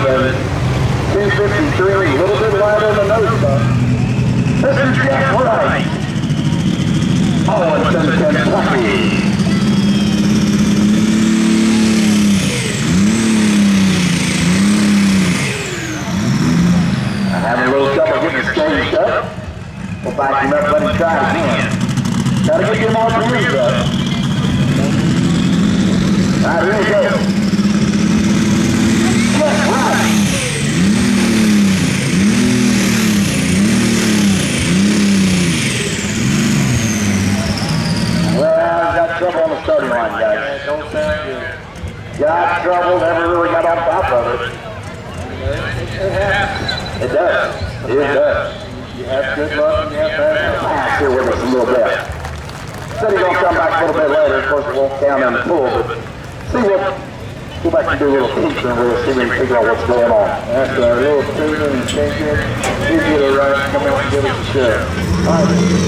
baby. 253, a little bit light on the nose bump. This is Jeff Wright. Owenston, Kentucky. I'm having a little trouble getting the stage up. We'll back him up, let him try again. Gotta get him on the news up. Alright, here we go. Jeff Wright. Trouble on the starting line, guys. Don't sound good. Got trouble, never really got on top of it. It happens. It does. It does. You have good luck and you have bad luck. Ah, still with us a little bit. Said he's gonna come back a little bit later. Of course, it won't count in the pool, but see what. Go back and do a little teaching and we'll see if we can figure out what's going on. After our little tuning and changing, you get it right, come out and give us a share. All right.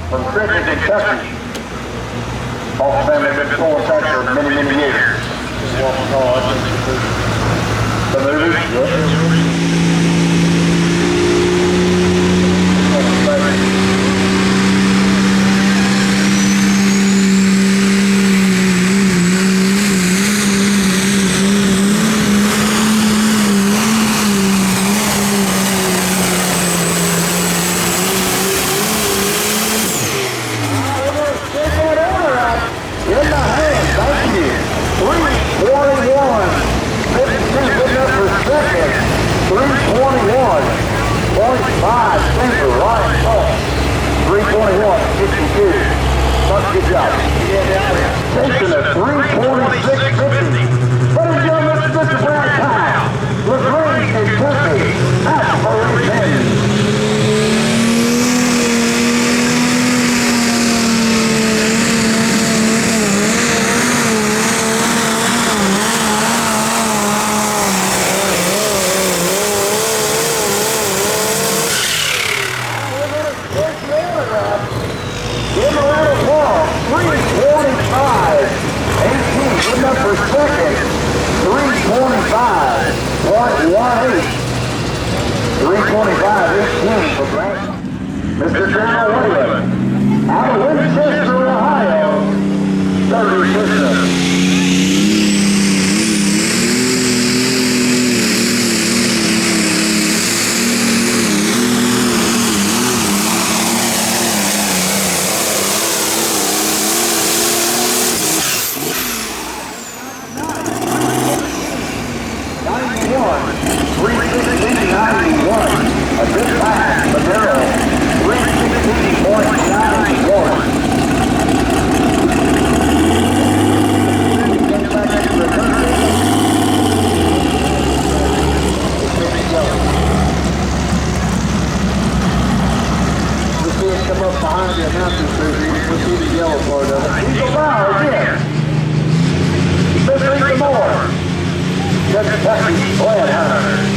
from Griffin, Kentucky. Both family have been pulling tractor for many, many years. The movie? Good job. Taking a 3:26.50. But again, this is round time. LaGrange, Kentucky. Aspiration. For second, 3:25.18. 3:25.18 for Grant. Mr. John Williams, out of Winchester, Ohio, 30 system. A good pass, Madero, 3:16.91. We'll see it come up behind the announcing jersey. We'll see the yellow part of it. He's allowed again. Let's see some more. Kentucky, Glenn Hunter.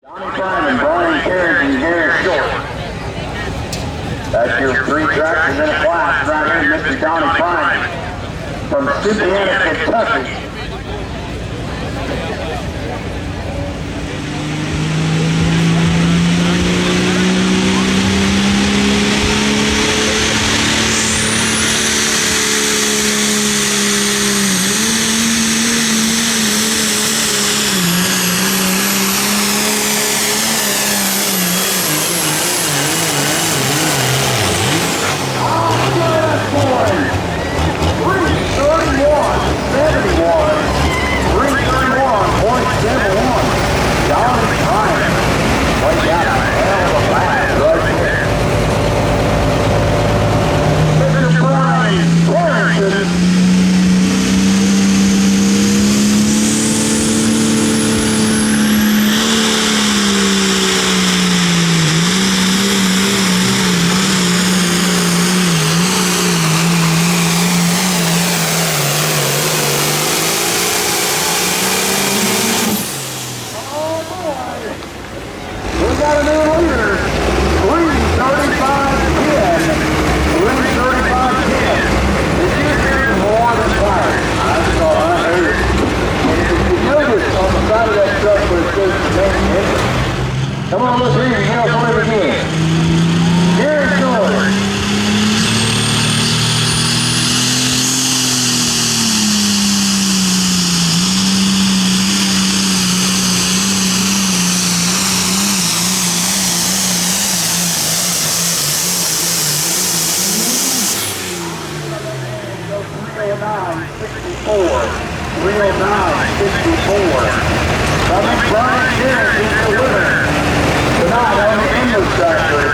Johnny Simon, Brian Carriage, and Gary Short. That's your three tractors in a class right here, Mr. Johnny Simon from Cynthiana, Kentucky. One. 309.64. 309.64. I think Brian Jennings is the winner tonight on the English factor.